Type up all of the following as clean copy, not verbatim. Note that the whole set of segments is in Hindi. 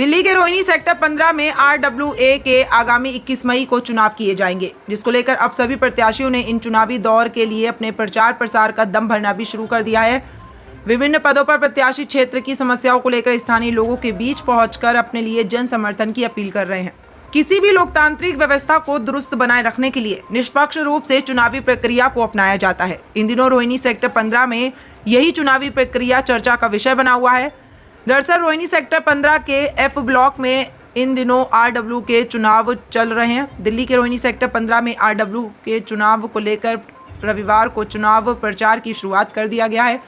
दिल्ली के रोहिणी सेक्टर 15 में RWA के आगामी 21 मई को चुनाव किए जाएंगे, जिसको लेकर अब सभी प्रत्याशियों ने इन चुनावी दौर के लिए अपने प्रचार प्रसार का दम भरना भी शुरू कर दिया है। विभिन्न पदों पर प्रत्याशी क्षेत्र की समस्याओं को लेकर स्थानीय लोगों के बीच पहुंचकर अपने लिए जन समर्थन की अपील कर रहे हैं। किसी भी लोकतांत्रिक व्यवस्था को दुरुस्त बनाए रखने के लिए निष्पक्ष रूप से चुनावी प्रक्रिया को अपनाया जाता है। इन दिनों रोहिणी सेक्टर 15 में यही चुनावी प्रक्रिया चर्चा का विषय बना हुआ है। दरअसल रोहिणी सेक्टर 15 के F ब्लॉक में इन दिनों RW के चुनाव चल रहे हैं। दिल्ली के रोहिणी सेक्टर 15 में RW के चुनाव को लेकर रविवार को चुनाव प्रचार की शुरुआत कर दिया गया है,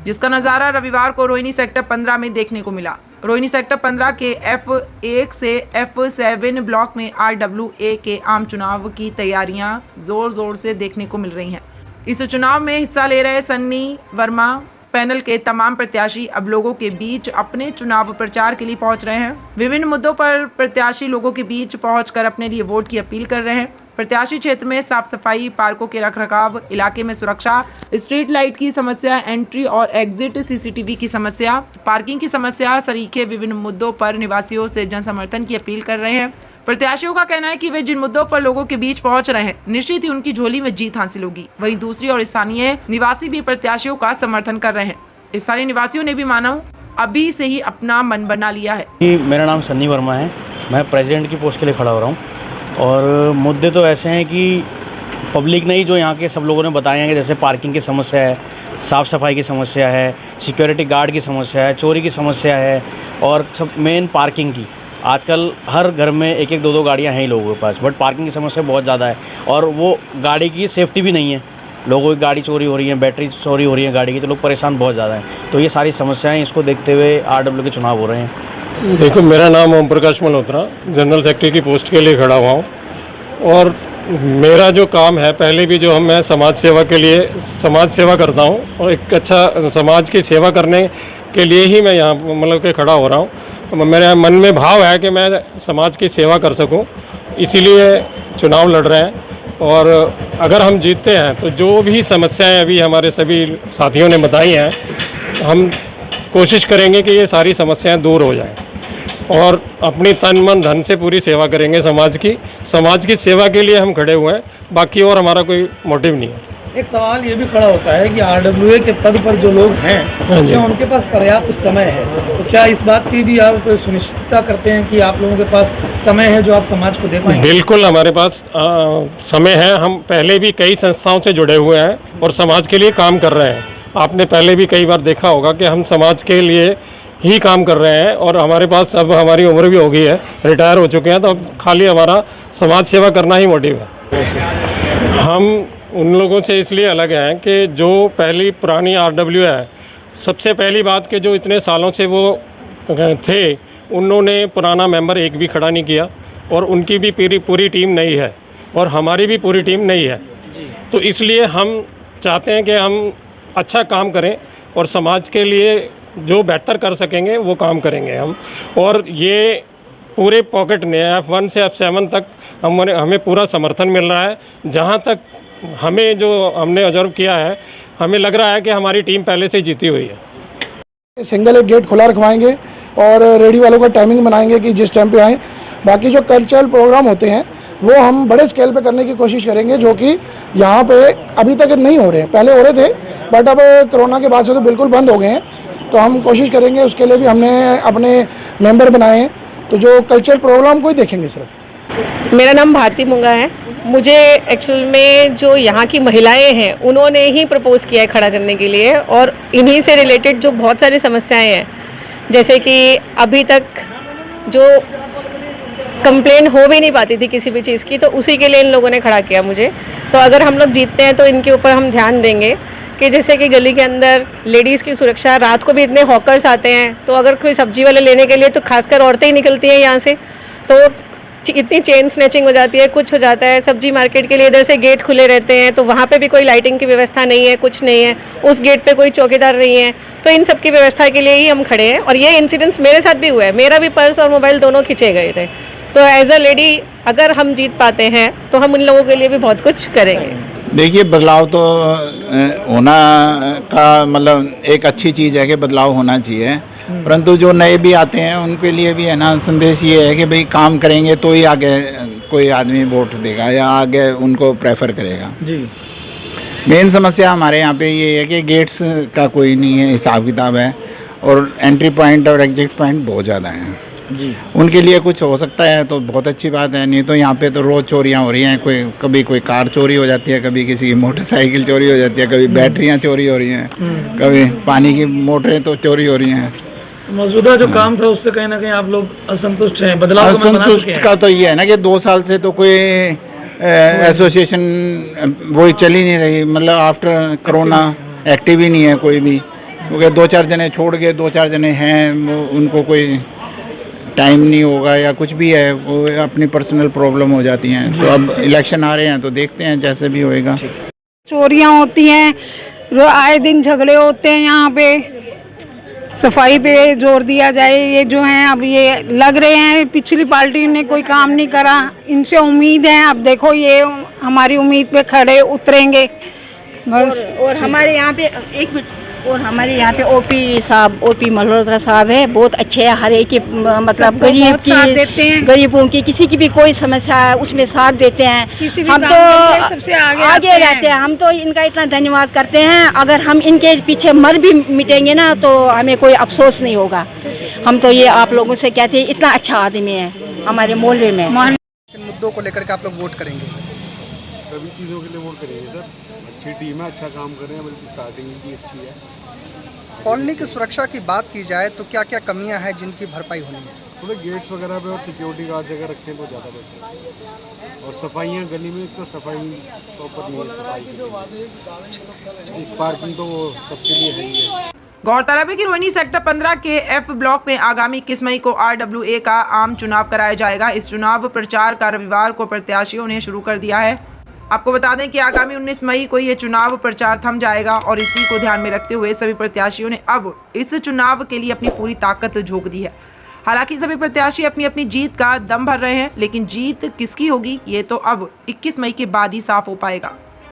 जिसका नज़ारा रविवार को रोहिणी सेक्टर 15 में देखने को मिला। रोहिणी सेक्टर 15 के F1 से F7 ब्लॉक में RWA के आम चुनाव की तैयारियां जोर से देखने को मिल रही हैं। इस चुनाव में हिस्सा ले रहे सन्नी वर्मा पैनल के तमाम प्रत्याशी अब लोगों के बीच अपने चुनाव प्रचार के लिए पहुंच रहे हैं। विभिन्न मुद्दों पर प्रत्याशी लोगों के बीच पहुंचकर अपने लिए वोट की अपील कर रहे हैं। प्रत्याशी क्षेत्र में साफ सफाई, पार्कों के रखरखाव, इलाके में सुरक्षा, स्ट्रीट लाइट की समस्या, एंट्री और एग्जिट CCTV की समस्या, पार्किंग की समस्या सरीखे विभिन्न मुद्दों पर निवासियों से जन समर्थन की अपील कर रहे हैं। प्रत्याशियों का कहना है कि वे जिन मुद्दों पर लोगों के बीच पहुंच रहे हैं, निश्चित ही उनकी झोली में जीत हासिल होगी। वहीं दूसरी ओर स्थानीय निवासी भी प्रत्याशियों का समर्थन कर रहे हैं। स्थानीय निवासियों ने भी मानो अभी से ही अपना मन बना लिया है। मेरा नाम सन्नी वर्मा है, मैं प्रेसिडेंट की पोस्ट के लिए खड़ा हो रहा हूँ। और मुद्दे तो ऐसे हैं कि पब्लिक ने ही जो यहाँ के सब लोगों ने बताए हैं कि जैसे पार्किंग की समस्या है, साफ़ सफाई की समस्या है, सिक्योरिटी गार्ड की समस्या है, चोरी की समस्या है और सब मेन पार्किंग की। आजकल हर घर में एक दो दो गाड़ियाँ हैं ही लोगों के पास, बट पार्किंग की समस्या बहुत ज़्यादा है और वो गाड़ी की सेफ्टी भी नहीं है। लोगों की गाड़ी चोरी हो रही है, बैटरी चोरी हो रही है गाड़ी की, तो लोग परेशान बहुत ज़्यादा हैं। तो ये सारी समस्याएं, इसको देखते हुए RW के चुनाव हो रहे हैं। देखो, मेरा नाम ओम प्रकाश मल्होत्रा, जनरल सेक्रेटरी की पोस्ट के लिए खड़ा हुआ हूँ। और मेरा जो काम है, पहले भी जो मैं समाज सेवा के लिए समाज सेवा करता हूँ और एक अच्छा समाज की सेवा करने के लिए ही मैं यहाँ मतलब कि खड़ा हो रहा हूँ। मेरे मन में भाव है कि मैं समाज की सेवा कर सकूं, इसीलिए चुनाव लड़ रहे हैं। और अगर हम जीतते हैं तो जो भी समस्याएं अभी हमारे सभी साथियों ने बताई हैं, हम कोशिश करेंगे कि ये सारी समस्याएं दूर हो जाएं और अपनी तन मन धन से पूरी सेवा करेंगे समाज की सेवा के लिए हम खड़े हुए हैं। बाकी और हमारा कोई मोटिव नहीं है। एक सवाल ये भी खड़ा होता है कि RWA के पद पर जो लोग हैं, क्या उनके पास पर्याप्त समय है? तो क्या इस बात की भी आप सुनिश्चितता करते हैं कि आप लोगों के पास समय है जो आप समाज को दे पाएंगे? बिल्कुल, हमारे पास समय है। हम पहले भी कई संस्थाओं से जुड़े हुए हैं और समाज के लिए काम कर रहे हैं। आपने पहले भी कई बार देखा होगा कि हम समाज के लिए ही काम कर रहे हैं और हमारे पास अब हमारी उम्र भी हो गई है, रिटायर हो चुके हैं, तो अब खाली हमारा समाज सेवा करना ही मोटिव है। हम उन लोगों से इसलिए अलग हैं कि जो पहली पुरानी RW है, सबसे पहली बात कि जो इतने सालों से वो थे, उन्होंने पुराना मेंबर एक भी खड़ा नहीं किया और उनकी भी पूरी टीम नहीं है और हमारी भी पूरी टीम नहीं है। तो इसलिए हम चाहते हैं कि हम अच्छा काम करें और समाज के लिए जो बेहतर कर सकेंगे वो काम करेंगे हम। और ये पूरे पॉकेट ने F1 से F7 तक हमें पूरा समर्थन मिल रहा है। जहाँ तक हमें जो हमने ऑब्जर्व किया है, हमें लग रहा है कि हमारी टीम पहले से जीती हुई है। सिंगल एक गेट खुला रखवाएंगे और रेडियो वालों का टाइमिंग बनाएंगे कि जिस टाइम पे आएँ। बाकी जो कल्चरल प्रोग्राम होते हैं वो हम बड़े स्केल पे करने की कोशिश करेंगे, जो कि यहाँ पे अभी तक नहीं हो रहे हैं। पहले हो रहे थे बट अब कोरोना के बाद से तो बिल्कुल बंद हो गए हैं। तो हम कोशिश करेंगे, उसके लिए भी हमने अपने मेंबर बनाए हैं, तो जो कल्चरल प्रोग्राम को ही देखेंगे सिर्फ। मेरा नाम भारती मुंगा है। मुझे एक्चुअल में जो यहाँ की महिलाएं हैं उन्होंने ही प्रपोज़ किया है खड़ा करने के लिए, और इन्हीं से रिलेटेड जो बहुत सारी समस्याएं हैं, जैसे कि अभी तक जो कंप्लेन हो भी नहीं पाती थी किसी भी चीज़ की, तो उसी के लिए इन लोगों ने खड़ा किया मुझे। तो अगर हम लोग जीतते हैं तो इनके ऊपर हम ध्यान देंगे कि जैसे कि गली के अंदर लेडीज़ की सुरक्षा, रात को भी इतने हॉकर्स आते हैं, तो अगर कोई सब्जी वाले लेने के लिए तो खासकर औरतें ही निकलती हैं यहाँ से, तो इतनी चेन स्नैचिंग हो जाती है, कुछ हो जाता है। सब्जी मार्केट के लिए इधर से गेट खुले रहते हैं, तो वहाँ पे भी कोई लाइटिंग की व्यवस्था नहीं है, कुछ नहीं है, उस गेट पे कोई चौकीदार नहीं है। तो इन सब की व्यवस्था के लिए ही हम खड़े हैं। और ये इंसिडेंट्स मेरे साथ भी हुआ है, मेरा भी पर्स और मोबाइल दोनों खींचे गए थे। तो एज अ लेडी अगर हम जीत पाते हैं तो हम उन लोगों के लिए भी बहुत कुछ करेंगे। देखिए, बदलाव तो होना का मतलब एक अच्छी चीज़ है कि बदलाव होना चाहिए। परंतु जो नए भी आते हैं उनके लिए भी है ना संदेश ये है कि भाई काम करेंगे तो ही आगे कोई आदमी वोट देगा या आगे उनको प्रेफर करेगा। जी। मेन समस्या हमारे यहाँ पे ये है कि गेट्स का कोई नहीं है हिसाब किताब है और एंट्री पॉइंट और एग्जिट पॉइंट बहुत ज़्यादा हैं जी। उनके लिए कुछ हो सकता है तो बहुत अच्छी बात है, नहीं तो यहाँ पे तो रोज़ चोरियाँ हो रही हैं। कभी कोई कार चोरी हो जाती है, कभी किसी की मोटरसाइकिल चोरी हो जाती है, कभी बैटरियाँ चोरी हो रही हैं, कभी पानी की मोटरें तो चोरी हो रही हैं। मौजूदा जो काम था उससे कहीं ना कहीं आप लोग असंतुष्ट हैं, बदलाव असंतुष्ट का तो ये है ना कि 2 साल से तो कोई एसोसिएशन वही चल ही नहीं रही, मतलब आफ्टर कोरोना एक्टिव ही नहीं है कोई भी, क्योंकि 2-4 जने छोड़ गए, 2-4 जने हैं उनको कोई टाइम नहीं होगा या कुछ भी है, वो अपनी पर्सनल प्रॉब्लम हो जाती हैं। तो अब इलेक्शन आ रहे हैं तो देखते हैं जैसे भी होएगा। चोरियां होती हैं, आए दिन झगड़े होते हैं, यहाँ पे सफाई पे जोर दिया जाए। ये जो हैं अब ये लग रहे हैं पिछली पार्टी ने कोई काम नहीं करा, इनसे उम्मीद है अब देखो ये हमारी उम्मीद पे खड़े उतरेंगे बस। और हमारे यहाँ पे एक मिनट, और हमारे यहाँ पे ओपी मल्होत्रा साहब है, बहुत अच्छे हैं, हर एक के मतलब गरीब की गरीबों की किसी की भी कोई समस्या है उसमें साथ देते हैं। हम तो सबसे आगे रहते हैं, हम तो इनका इतना धन्यवाद करते हैं। अगर हम इनके पीछे मर भी मिटेंगे ना तो हमें कोई अफसोस नहीं होगा। हम तो ये आप लोगों से कहते हैं इतना अच्छा आदमी है हमारे मोहल्ले में। मुद्दों को लेकर के आप लोग वोट करेंगे? सभी चीज़ों के लिए वोट करेंगे सर। अच्छी टीम है, अच्छा काम कर रहे हैं, बल्कि स्टार्टिंग भी अच्छी है। कॉलोनी की सुरक्षा की बात की जाए तो क्या क्या कमियां हैं जिनकी भरपाई होनी है? थोड़े गेट्स वगैरह पे और सिक्योरिटी गार्ड जगह रखें तो ज़्यादा बेहतर है। और सफाइयाँ गली में तो सफाई प्रॉपर नहीं है, सफाई एक पार्किंग तो वो सबके लिए है ही है। गौरतलब है कि रोहिणी सेक्टर 15 के F ब्लॉक में आगामी 21 मई को RWA का आम चुनाव कराया जाएगा। इस चुनाव प्रचार का रविवार को प्रत्याशियों ने शुरू कर दिया है। आपको बता दें कि आगामी 19 मई को ये चुनाव प्रचार थम जाएगा और इसी को ध्यान में रखते हुए सभी प्रत्याशियों ने अब इस चुनाव के लिए अपनी पूरी ताकत झोंक दी है। हालांकि सभी प्रत्याशी अपनी अपनी जीत का दम भर रहे हैं, लेकिन जीत किसकी होगी ये तो अब 21 मई के बाद ही साफ हो पाएगा।